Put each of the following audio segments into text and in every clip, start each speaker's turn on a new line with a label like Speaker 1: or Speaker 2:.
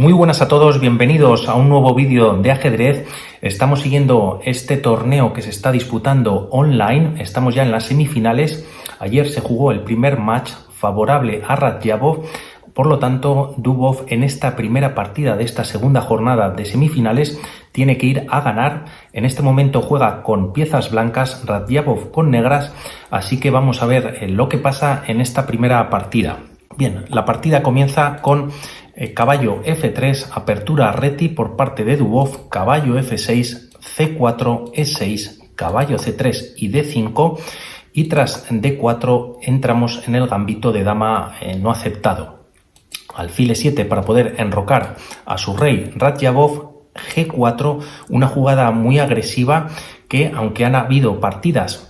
Speaker 1: Muy buenas a todos, bienvenidos a un nuevo vídeo de ajedrez. Estamos siguiendo este torneo que se está disputando online, estamos ya en las semifinales. Ayer se jugó el primer match favorable a Radjabov, por lo tanto Dubov en esta primera partida de esta segunda jornada de semifinales tiene que ir a ganar. En este momento juega con piezas blancas, Radjabov con negras, así que vamos a ver lo que pasa en esta primera partida. Bien, la partida comienza con caballo F3, apertura reti por parte de Dubov, caballo F6, C4, E6, caballo C3 y D5, y tras D4 entramos en el gambito de dama no aceptado. Alfil E7 para poder enrocar a su rey Radjabov, G4, una jugada muy agresiva que, aunque han habido partidas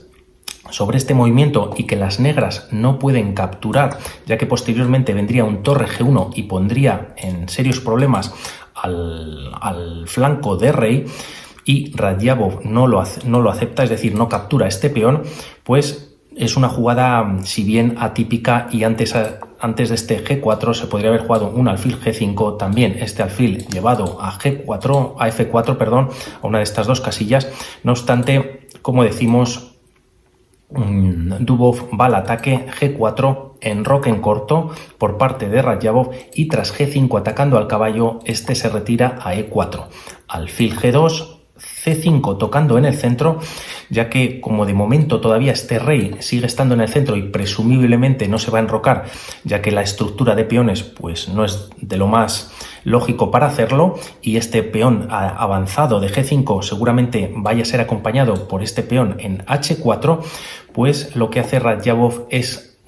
Speaker 1: sobre este movimiento y que las negras no pueden capturar, ya que posteriormente vendría un torre G1 y pondría en serios problemas al flanco de rey, y Radjabov no lo acepta, es decir, no captura este peón, pues es una jugada, si bien atípica, y antes de este G4 se podría haber jugado un alfil G5, también este alfil llevado a F4, perdón, a una de estas dos casillas. No obstante, como decimos, Dubov va al ataque, G4, enroque en corto por parte de Radjabov, y tras G5 atacando al caballo, este se retira a E4, alfil G2, C5 tocando en el centro, ya que como de momento todavía este rey sigue estando en el centro y presumiblemente no se va a enrocar, ya que la estructura de peones pues no es de lo más lógico para hacerlo, y este peón avanzado de G5 seguramente vaya a ser acompañado por este peón en H4, pues lo que hace Radjabov es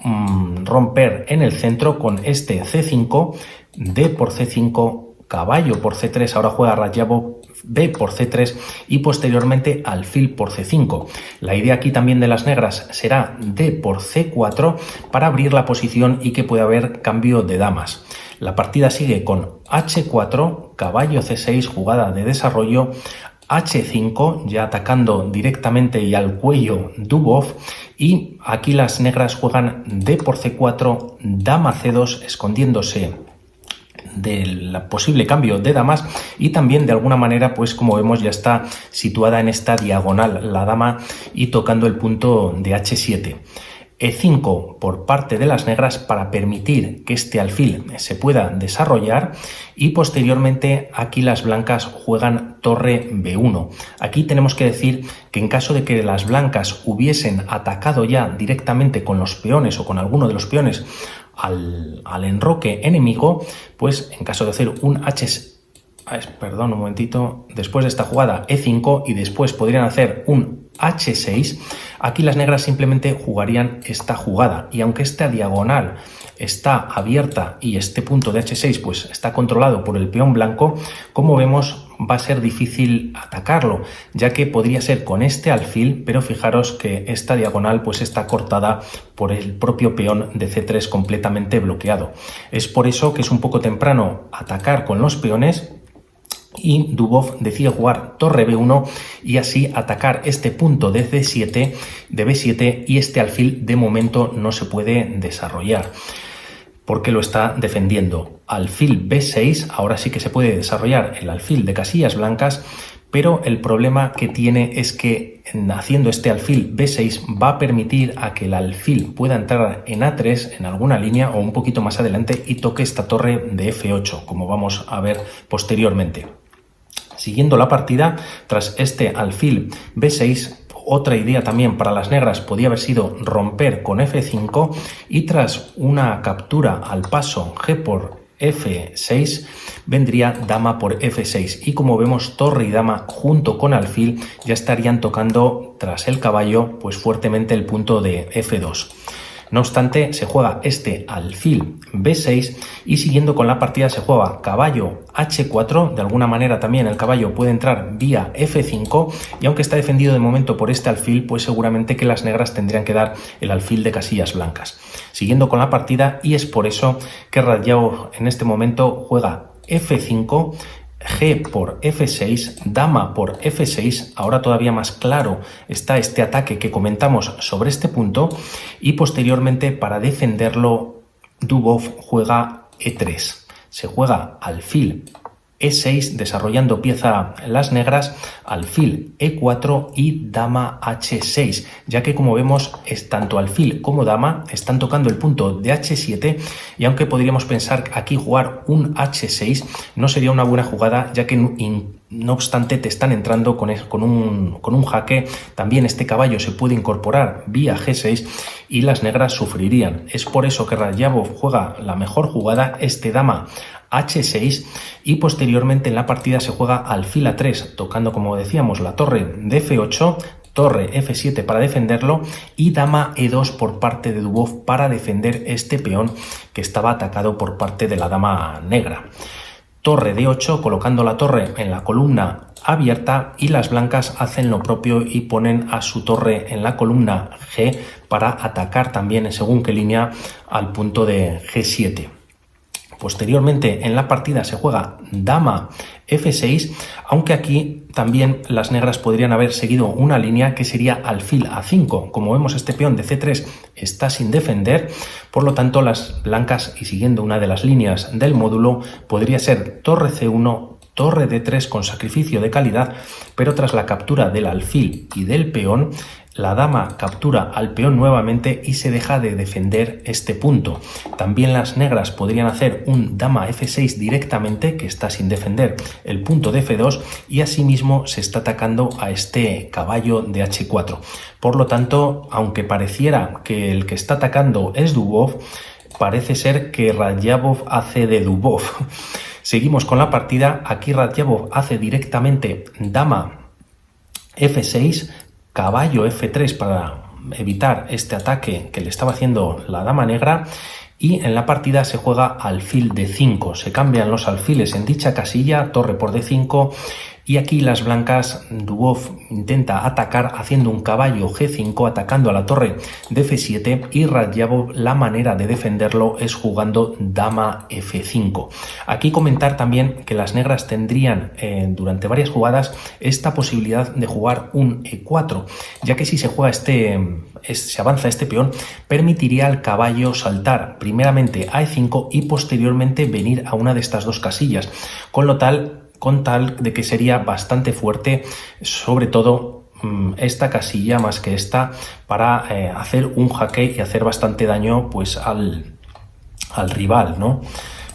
Speaker 1: romper en el centro con este C5, D por C5, caballo por C3, ahora juega Radjabov B por C3 y posteriormente alfil por C5. La idea aquí también de las negras será D por C4 para abrir la posición y que pueda haber cambio de damas. La partida sigue con H4, caballo C6, jugada de desarrollo, H5, ya atacando directamente y al cuello Dubov, y aquí las negras juegan D por C4, dama C2, escondiéndose del posible cambio de damas, y también de alguna manera, pues como vemos, ya está situada en esta diagonal la dama y tocando el punto de H7. E5 por parte de las negras para permitir que este alfil se pueda desarrollar, y posteriormente aquí las blancas juegan torre B1. Aquí tenemos que decir que en caso de que las blancas hubiesen atacado ya directamente con los peones o con alguno de los peones al enroque enemigo, pues en caso de hacer un después de esta jugada E5 y después podrían hacer un H6, aquí las negras simplemente jugarían esta jugada, y aunque esta diagonal está abierta y este punto de H6 pues está controlado por el peón blanco, como vemos va a ser difícil atacarlo, ya que podría ser con este alfil, pero fijaros que esta diagonal pues está cortada por el propio peón de C3 completamente bloqueado. Es por eso que es un poco temprano atacar con los peones, y Dubov decide jugar torre B1 y así atacar este punto de B7, y este alfil de momento no se puede desarrollar porque lo está defendiendo. Alfil B6, ahora sí que se puede desarrollar el alfil de casillas blancas, pero el problema que tiene es que haciendo este alfil B6 va a permitir a que el alfil pueda entrar en A3 en alguna línea o un poquito más adelante y toque esta torre de F8, como vamos a ver posteriormente. Siguiendo la partida, tras este alfil B6, otra idea también para las negras podía haber sido romper con F5, y tras una captura al paso G por F6 vendría dama por F6, y como vemos torre y dama junto con alfil ya estarían tocando tras el caballo pues fuertemente el punto de F2. No obstante, se juega este alfil B6 y siguiendo con la partida se juega caballo H4. De alguna manera también el caballo puede entrar vía F5, y aunque está defendido de momento por este alfil, pues seguramente que las negras tendrían que dar el alfil de casillas blancas. Siguiendo con la partida, y es por eso que Radjabov en este momento juega F5, G por F6, dama por F6, ahora todavía más claro está este ataque que comentamos sobre este punto, y posteriormente para defenderlo Dubov juega E3. se juega alfil E6, desarrollando pieza las negras, alfil E4 y dama H6, ya que como vemos tanto alfil como dama están tocando el punto de H7 y aunque podríamos pensar aquí jugar un H6 no sería una buena jugada, ya que no obstante te están entrando con un jaque. También este caballo se puede incorporar vía G6 y las negras sufrirían. Es por eso que Radjabov juega la mejor jugada, este dama H6, y posteriormente en la partida se juega alfil A3, tocando, como decíamos, la torre de F8, torre F7 para defenderlo y dama E2 por parte de Dubov para defender este peón que estaba atacado por parte de la dama negra. Torre D8, colocando la torre en la columna abierta, y las blancas hacen lo propio y ponen a su torre en la columna G para atacar también en según qué línea al punto de G7. Posteriormente en la partida se juega dama F6, aunque aquí también las negras podrían haber seguido una línea que sería alfil A5. Como vemos, este peón de C3 está sin defender, por lo tanto las blancas, y siguiendo una de las líneas del módulo, podría ser torre C1, torre D3 con sacrificio de calidad, pero tras la captura del alfil y del peón, la dama captura al peón nuevamente y se deja de defender este punto. También las negras podrían hacer un dama F6 directamente, que está sin defender el punto de F2, y asimismo se está atacando a este caballo de H4. Por lo tanto, aunque pareciera que el que está atacando es Dubov, parece ser que Radjabov hace de Dubov. Seguimos con la partida. Aquí Radjabov hace directamente dama F6, caballo F3 para evitar este ataque que le estaba haciendo la dama negra, y en la partida se juega alfil D5. Se cambian los alfiles en dicha casilla, torre por D5, y aquí las blancas, Dubov intenta atacar haciendo un caballo G5 atacando a la torre de F7, y Radjabov la manera de defenderlo es jugando dama F5. Aquí comentar también que las negras tendrían durante varias jugadas esta posibilidad de jugar un E4, ya que si se juega se avanza este peón, permitiría al caballo saltar primeramente a E5 y posteriormente venir a una de estas dos casillas, con tal de que sería bastante fuerte, sobre todo esta casilla más que esta, para hacer un jaque y hacer bastante daño pues al rival, ¿no?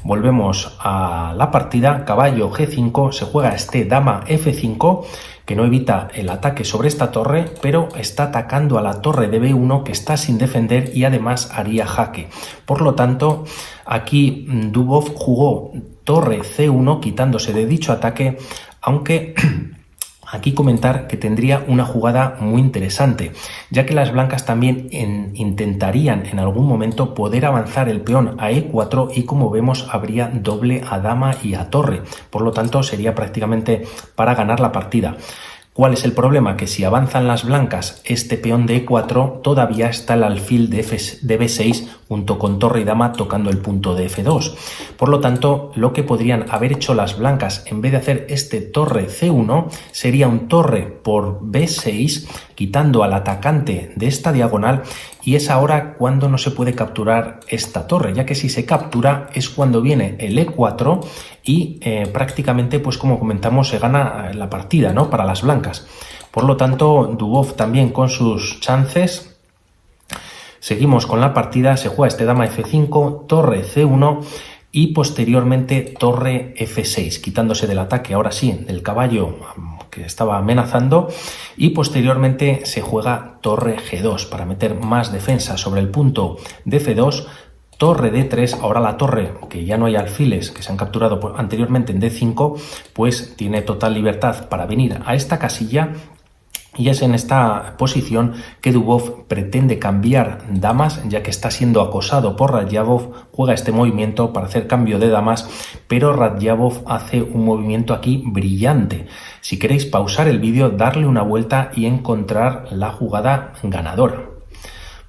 Speaker 1: Volvemos a la partida. Caballo G5, se juega este dama F5, que no evita el ataque sobre esta torre, pero está atacando a la torre de B1, que está sin defender y además haría jaque. Por lo tanto, aquí Dubov jugó torre C1 quitándose de dicho ataque, aunque aquí comentar que tendría una jugada muy interesante, ya que las blancas también intentarían en algún momento poder avanzar el peón a E4 y, como vemos, habría doble a dama y a torre. Por lo tanto, sería prácticamente para ganar la partida. ¿Cuál es el problema? Que si avanzan las blancas este peón de E4, todavía está el alfil de B6 junto con torre y dama tocando el punto de F2. Por lo tanto, lo que podrían haber hecho las blancas, en vez de hacer este torre C1, sería un torre por B6, quitando al atacante de esta diagonal, y es ahora cuando no se puede capturar esta torre, ya que si se captura es cuando viene el E4 y prácticamente, pues como comentamos, se gana la partida, ¿no?, para las blancas. Por lo tanto, Dubov también con sus chances. Seguimos con la partida. Se juega este dama F5, torre C1 y posteriormente torre F6, quitándose del ataque, ahora sí, del caballo que estaba amenazando, y posteriormente se juega torre G2 para meter más defensa sobre el punto de F2, torre D3, ahora la torre, que ya no hay alfiles que se han capturado anteriormente en D5, pues tiene total libertad para venir a esta casilla. Y es en esta posición que Dubov pretende cambiar damas, ya que está siendo acosado por Radjabov. Juega este movimiento para hacer cambio de damas, pero Radjabov hace un movimiento aquí brillante. Si queréis pausar el vídeo, darle una vuelta y encontrar la jugada ganadora.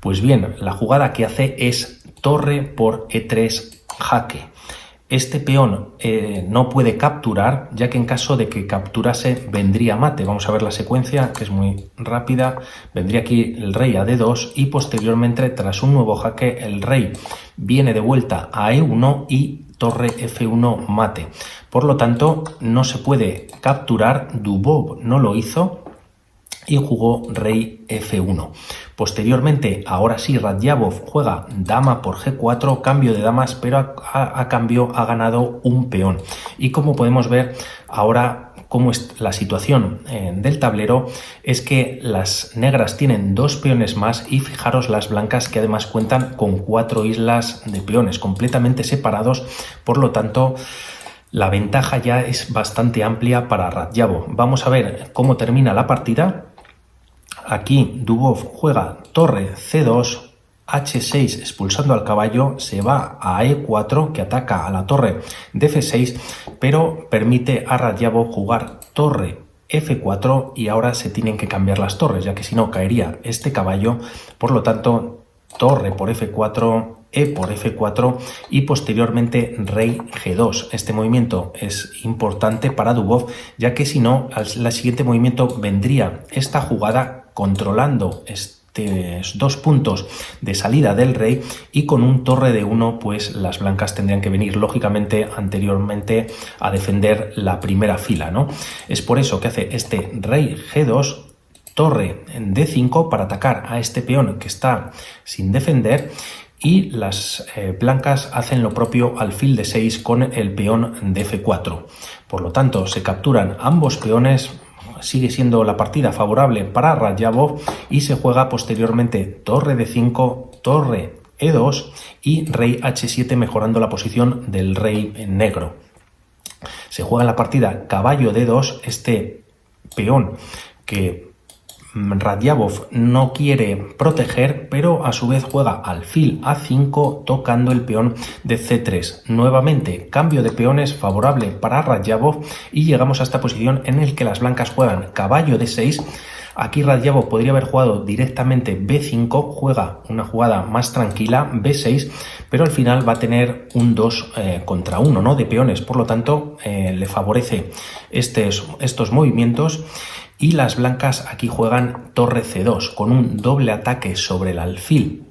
Speaker 1: Pues bien, la jugada que hace es torre por E3 jaque. Este peón no puede capturar, ya que en caso de que capturase vendría mate. Vamos a ver la secuencia, que es muy rápida. Vendría aquí el rey a D2 y posteriormente, tras un nuevo jaque, el rey viene de vuelta a E1 y torre F1 mate. Por lo tanto, no se puede capturar. Dubov no lo hizo y jugó rey F1. Posteriormente, ahora sí, Radjabov juega dama por G4, cambio de damas, pero a cambio ha ganado un peón. Y como podemos ver ahora, cómo es la situación del tablero, es que las negras tienen 2 peones más y fijaros las blancas, que además cuentan con 4 islas de peones completamente separados. Por lo tanto, la ventaja ya es bastante amplia para Radjabov. Vamos a ver cómo termina la partida. Aquí Dubov juega torre C2, H6 expulsando al caballo, se va a E4 que ataca a la torre de F6, pero permite a Radjabov jugar torre F4 y ahora se tienen que cambiar las torres, ya que si no caería este caballo. Por lo tanto, torre por F4, E por F4 y posteriormente rey G2. Este movimiento es importante para Dubov, ya que si no, al siguiente movimiento vendría esta jugada controlando estos 2 puntos de salida del rey, y con un torre de 1 pues las blancas tendrían que venir lógicamente anteriormente a defender la primera fila, ¿no? Es por eso que hace este rey G2, torre en D5 para atacar a este peón que está sin defender, y las blancas hacen lo propio alfil de 6 con el peón de F4. Por lo tanto, se capturan ambos peones. Sigue siendo la partida favorable para Radjabov y se juega posteriormente torre D5, torre E2 y rey H7, mejorando la posición del rey en negro. Se juega en la partida caballo D2, este peón que Radjabov no quiere proteger, pero a su vez juega alfil A5 tocando el peón de C3. Nuevamente cambio de peones favorable para Radjabov y llegamos a esta posición en el que las blancas juegan caballo D6. Aquí Radjabov podría haber jugado directamente B5, juega una jugada más tranquila, B6, pero al final va a tener un 2 contra 1, ¿no?, de peones. Por lo tanto, le favorece estos movimientos. Y las blancas aquí juegan torre C2 con un doble ataque sobre el alfil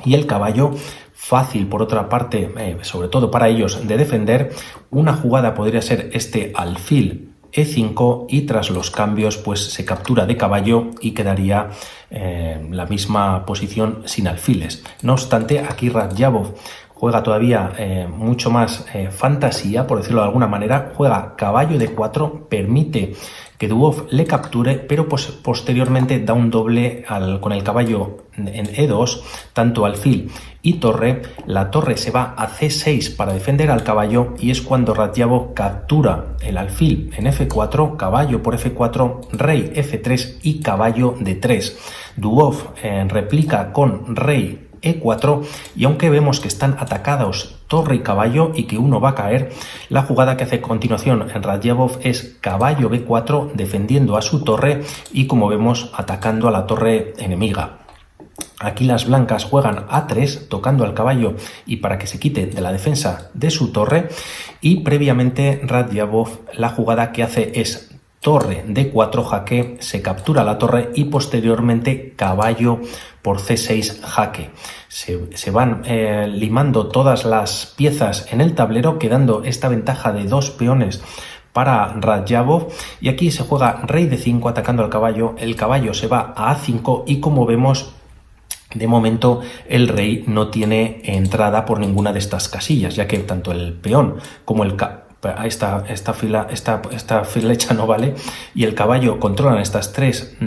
Speaker 1: y el caballo. Fácil por otra parte, sobre todo para ellos, de defender. Una jugada podría ser este alfil E5 y tras los cambios pues se captura de caballo y quedaría la misma posición sin alfiles. No obstante, aquí Radjabov juega todavía mucho más fantasía, por decirlo de alguna manera. Juega caballo D4, permite que Dubov le capture, pero posteriormente da un doble con el caballo en E2, tanto alfil y torre. La torre se va a C6 para defender al caballo y es cuando Radjabov captura el alfil en F4, caballo por F4, rey F3 y caballo D3. Dubov replica con rey E4 y aunque vemos que están atacados torre y caballo y que uno va a caer, la jugada que hace a continuación en Radjabov es caballo B4 defendiendo a su torre y, como vemos, atacando a la torre enemiga. Aquí las blancas juegan A3 tocando al caballo y para que se quite de la defensa de su torre, y previamente Radjabov la jugada que hace es torre D4 jaque, se captura la torre y posteriormente caballo por C6 jaque. Se van limando todas las piezas en el tablero, quedando esta ventaja de 2 peones para Radjabov, y aquí se juega rey D5 atacando al caballo. El caballo se va a A5 y, como vemos, de momento el rey no tiene entrada por ninguna de estas casillas, ya que tanto el peón como esta flecha no vale, y el caballo controlan estas 3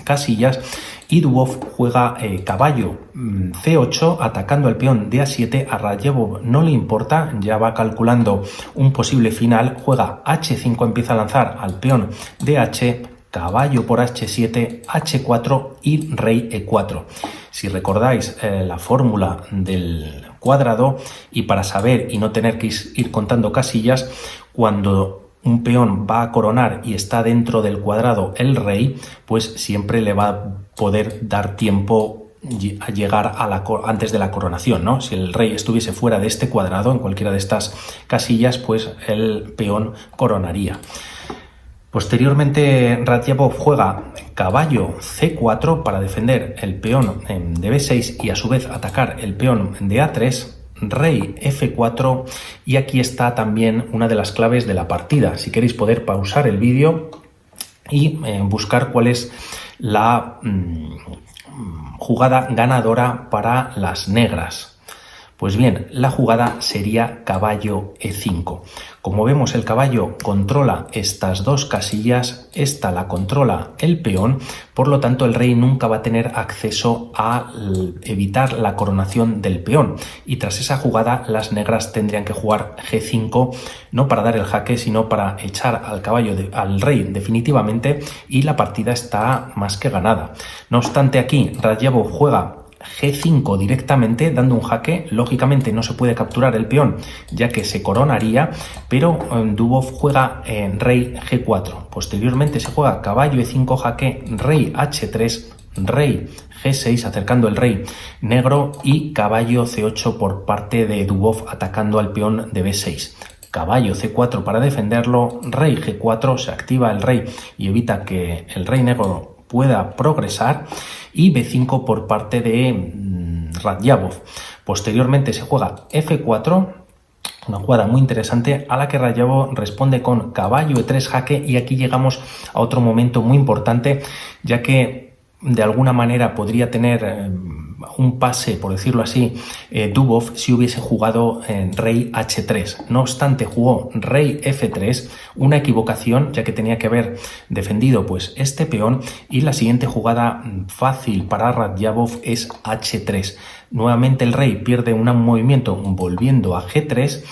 Speaker 1: casillas. Y Dubov juega caballo C8 atacando al peón de A7. A Radjabov no le importa, ya va calculando un posible final. Juega H5, empieza a lanzar al peón de H, caballo por H7, H4 y rey E4. Si recordáis la fórmula del cuadrado, y para saber y no tener que ir contando casillas, cuando un peón va a coronar y está dentro del cuadrado el rey, pues siempre le va a poder dar tiempo a llegar antes de la coronación, ¿no? Si el rey estuviese fuera de este cuadrado, en cualquiera de estas casillas, pues el peón coronaría. Posteriormente Radjabov juega caballo C4 para defender el peón de B6 y a su vez atacar el peón de A3. rey F4 y aquí está también una de las claves de la partida. Si queréis poder pausar el vídeo y buscar cuál es la jugada ganadora para las negras. Pues bien, la jugada sería caballo E5. Como vemos, el caballo controla estas dos casillas, esta la controla el peón, por lo tanto el rey nunca va a tener acceso a evitar la coronación del peón. Y tras esa jugada, las negras tendrían que jugar G5, no para dar el jaque, sino para echar al caballo al rey definitivamente, y la partida está más que ganada. No obstante, aquí Radjabov juega G5 directamente, dando un jaque. Lógicamente no se puede capturar el peón ya que se coronaría, pero Dubov juega rey G4. Posteriormente se juega caballo E5 jaque, rey H3, rey G6 acercando el rey negro y caballo C8 por parte de Dubov atacando al peón de B6. Caballo C4 para defenderlo, rey G4, se activa el rey y evita que el rey negro pueda progresar, y B5 por parte de Radjabov. Posteriormente se juega F4, una jugada muy interesante a la que Radjabov responde con caballo E3 jaque, y aquí llegamos a otro momento muy importante, ya que de alguna manera podría tener un pase, por decirlo así, Dubov si hubiese jugado rey H3. No obstante, jugó rey F3, una equivocación ya que tenía que haber defendido pues este peón, y la siguiente jugada fácil para Radjabov es H3. Nuevamente el rey pierde un movimiento volviendo a G3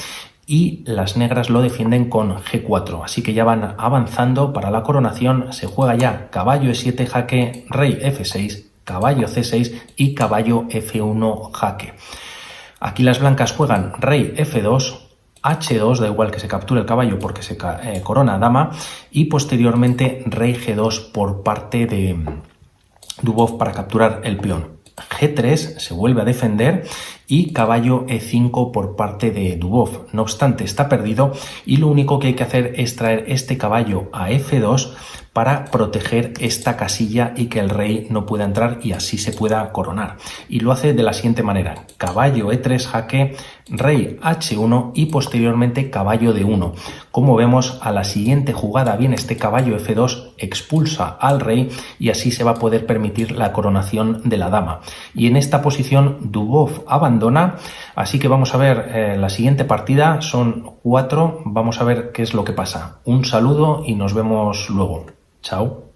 Speaker 1: y las negras lo defienden con G4, así que ya van avanzando para la coronación. Se juega ya caballo E7 jaque, rey F6, caballo C6 y caballo F1 jaque. Aquí las blancas juegan rey F2, H2, da igual que se capture el caballo porque se corona dama, y posteriormente rey G2 por parte de Dubov para capturar el peón. G3 se vuelve a defender y caballo E5 por parte de Dubov. No obstante, está perdido y lo único que hay que hacer es traer este caballo a F2 para proteger esta casilla y que el rey no pueda entrar y así se pueda coronar. Y lo hace de la siguiente manera: caballo E3 jaque, rey H1 y posteriormente caballo D1. Como vemos, a la siguiente jugada viene este caballo F2, expulsa al rey y así se va a poder permitir la coronación de la dama. Y en esta posición Dubov abandona, así que vamos a ver la siguiente partida, son 4, vamos a ver qué es lo que pasa. Un saludo y nos vemos luego. Chao.